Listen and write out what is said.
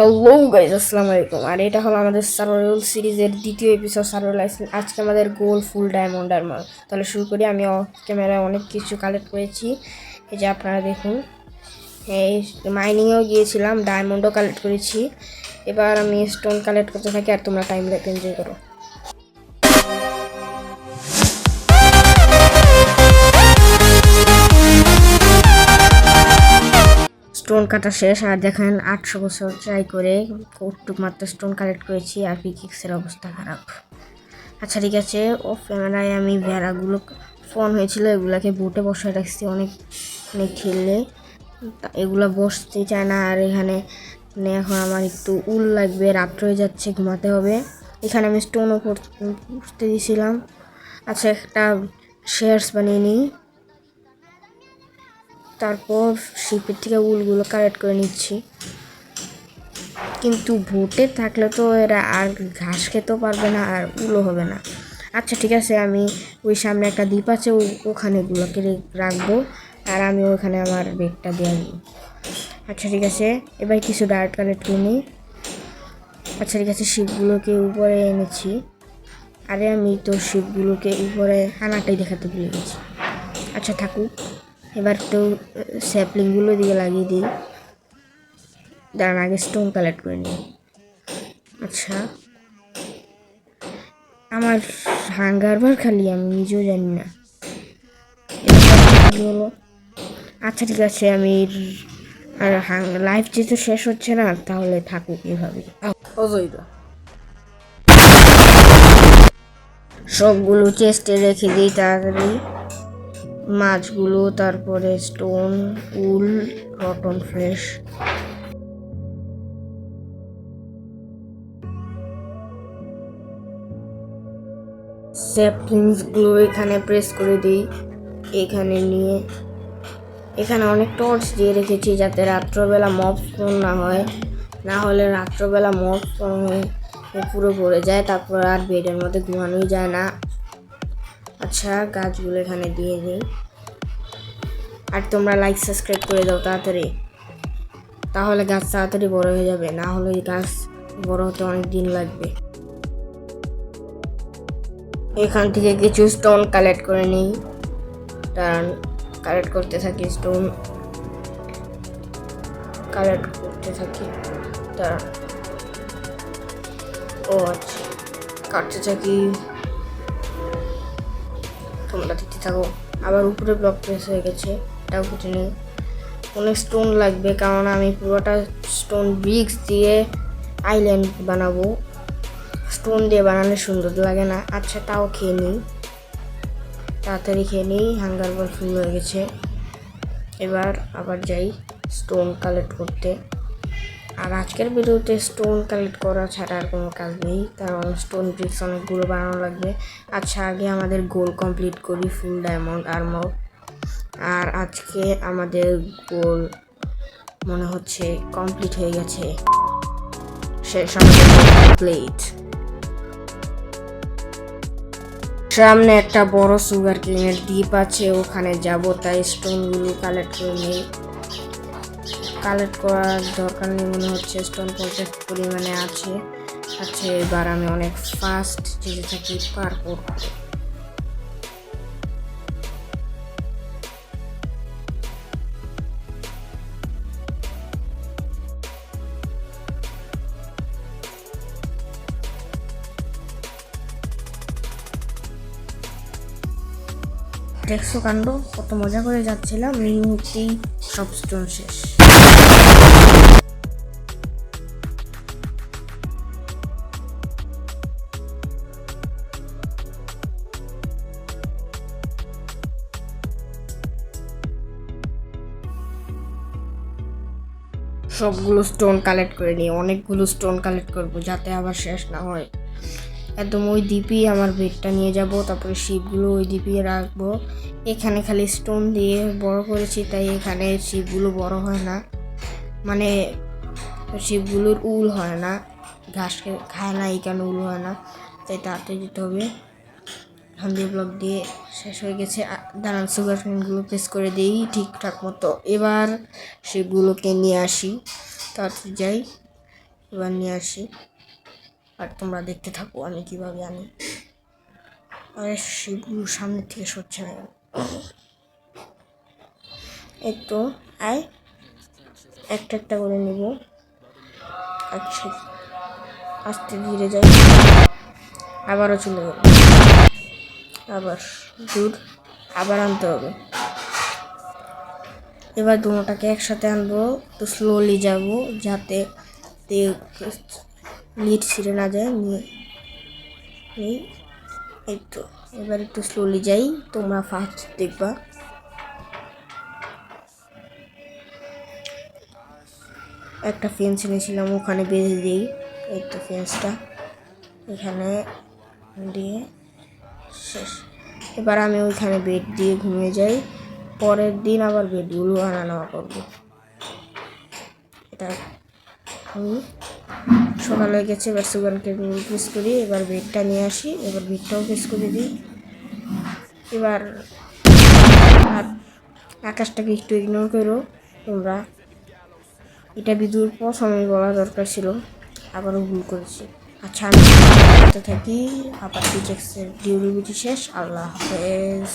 Hello guys, আসসালামু আলাইকুম। আর এটা হলো আমাদের সারোয়াল সিরিজের দ্বিতীয় এপিসোড সারোয়াল। আজকে আমাদের গোল ফুল ডায়মন্ড আর মাল। তাহলে শুরু করি। আমি ক্যামেরায় অনেক কিছু কালেক্ট করেছি, এই যে আপনারা দেখুন। এই মাইনিংয়েও গিয়েছিলাম, ডায়মন্ডও কালেক্ট করেছি। এবার আমি স্টোন কালেক্ট করতে থাকি আর তোমরা টাইম লাইফ এনজয় করো। স্টোন কাটা শেষ। আর দেখেন 800 বছর ট্রাই করে কৌটুক মাত্র স্টোন কালেক্ট করেছি আর পিকেক্সের অবস্থা খারাপ। আচ্ছা ঠিক আছে, ও ক্যামেরায় আমি ভেড়াগুলো ফোন হয়েছিল, এগুলাকে বোটে বসায় রাখছি। অনেক খেললে এগুলো বসতে চায় না। আর এখানে এখন আমার একটু উল লাগবে, রাত্র হয়ে যাচ্ছে, ঘুমাতে হবে। এখানে আমি স্টোনও করতে দিয়েছিলাম। আচ্ছা, একটা শেয়ার্স বানিয়ে নিই, তারপর শিপের থেকে উলগুলো কালেক্ট করে নিচ্ছি। কিন্তু ভোটে থাকলে তো এরা আর ঘাস খেতেও পারবে না আর উলও হবে না। আচ্ছা ঠিক আছে, আমি ওই সামনে একটা দ্বীপ আছে, ওখানে এগুলোকে রাখবো আর আমি ওখানে আমার বেগটা দিয়ে আসবো। আচ্ছা ঠিক আছে, এবার কিছু ডায়েট কালেক্ট করে নিই। আচ্ছা ঠিক আছে, শিপগুলোকে উপরে এনেছি। আরে আমি তো শিপগুলোকে উপরে আনাটাই দেখাতে ভুলে গেছি। আচ্ছা থাকুক, এবার তো স্যাপলিংগুলো দিয়ে লাগিয়ে দিই। দাঁড়ান, আগে স্টোন কালেক্ট করে নিই। আচ্ছা, আমার হাঙ্গারবার খালি আমি নিজেও জানি না হলো। আচ্ছা ঠিক আছে, আমি আর লাইফ যেহেতু শেষ হচ্ছে না, তাহলে থাকুক এভাবে। সবগুলো চেস্টে রেখে দিই তাড়াতাড়ি, মাছগুলো, তারপরে স্টোন, উল, রটন ফ্রেশ। স্যাপলিংসগুলো এখানে প্রেস করে দিই, এখানে নিয়ে এখানে অনেক টর্চ দিয়ে রেখেছি যাতে রাত্রবেলা মব স্পন না হয়, না হলে রাত্রবেলা মব স্পন হয়ে পুরো ভরে যায়, তারপর আর বেডের মধ্যে ঘুমানোই যায় না। আচ্ছা, গাছগুলো এখানে দিয়ে দিই। আর তোমরা লাইক সাবস্ক্রাইব করে দাও তাড়াতাড়ি, তাহলে গাছ তাড়াতাড়ি বড় হয়ে যাবে, না হলে গাছ বড় হতে অনেক দিন লাগবে। এখান থেকে কিছু স্টোন কালেক্ট করে নিই, কারণ কালেক্ট করতে থাকি, স্টোন কালেক্ট করতে থাকি। ও আচ্ছা, কাটতে থাকি, তোমরা দেখতে থাকো। আবার উপরে ব্লক প্রেস হয়ে গেছে, এটাও কেটে নিই। অনেক স্টোন লাগবে, কারণ আমি পুরোটা স্টোন ব্রিক্স দিয়ে আইল্যান্ড বানাবো। স্টোন দিয়ে বানালে সুন্দর লাগে না। আচ্ছা, তাও খেয়ে নিই, তাড়াতাড়ি খেয়ে নিই, হাঙ্গার বার ফুল হয়ে গেছে। এবার আবার যাই স্টোন কালেক্ট করতে। আর আজকের ভিডিওতে স্টোন কালেক্ট করা ছাড়া আর কোনো কাজ নেই, কারণ স্টোন ব্রিক্স অনেকগুলো বানানো লাগবে। আচ্ছা, আগে আমাদের গোল কমপ্লিট করি, ফুল ডায়মন্ড আর্মর। আর আজকে আমাদের গোল মনে হচ্ছে কমপ্লিট হয়ে গেছে, শেষ আমাদের কমপ্লিট। সামনে একটা বড় সুগার কেনের দ্বীপ আছে, ওখানে যাব, তাই স্টোনগুলো কালেক্ট করে নিই। কালেক্ট করার দরকার নেই মনে হচ্ছে, স্টোন পর্যাপ্ত পরিমাণে আছে। আচ্ছা, এবার আমি অনেক ফাস্ট যেতে থাকি পারপর। দেখছো কাণ্ড, কত মজা করে যাচ্ছিলাম, এই মুহূর্তেই সব স্টোন শেষ। সবগুলো স্টোন কালেক্ট করে নিই, অনেকগুলো স্টোন কালেক্ট করবো যাতে আবার শেষ না হয়। একদম ওই দ্বীপেই আমার বেডটা নিয়ে যাব, তারপরে শিপগুলো ওই দ্বীপে রাখবো। এখানে খালি স্টোন দিয়ে বড় করেছি, তাই এখানে শিপগুলো বড় হয় না, মানে শিপগুলোর উল হয় না, ঘাস খায় না, এই কারণে উল হয় না, তাই তাড়াতাড়ি দিতে হবে। এখান দিয়ে ব্লক দিয়ে শেষ হয়ে গেছে। দাঁড়ান, সুগার ফ্রেন্ডগুলো প্রেস করে দিই ঠিকঠাক মতো। এবার শিপগুলোকে নিয়ে আসি, তাড়াতাড়ি যাই। এবার নিয়ে আসি, আর তোমরা দেখতে থাকো আমি কিভাবে আনি। আর সেগুলো সামনের থেকে সরছে না, একটু আয় একটা একটা করে নিব। আচ্ছা, আস্তে ধীরে যাই, আবারও চলে গেল, আবার দূর, আবার আনতে হবে। এবার দুটোটাকে একসাথে আনবো, তো স্লোলি যাব যাতে লিড ছিঁড়ে না যায়। নিয়ে এই তো এবার একটু স্লোলি যাই, তোমরা ফার্স্ট দেখবা। একটা ফেন্স এনেছিলাম, ওখানে বেঁধে দিই। এই তো ফেন্সটা এখানে দিয়ে শেষ। এবার আমি ওইখানে বেড দিয়ে ঘুমিয়ে যাই, পরের দিন আবার বেডগুলো আনা নেওয়া করবো। এটা আমি সকালে গেছে, এবার সুগারকে পিস করি, এবার বেডটা নিয়ে আসি, এবার বেডটাও পিস করে দিই। এবার আর আকাশটাকে একটু ইগনোর করো তোমরা, এটা বিদুর সময় বলা দরকার ছিল, আবারও ভুল করেছি। আচ্ছা আমি থাকি, আবার ডিউরেবিলিটি শেষ। আল্লাহ হাফেজ।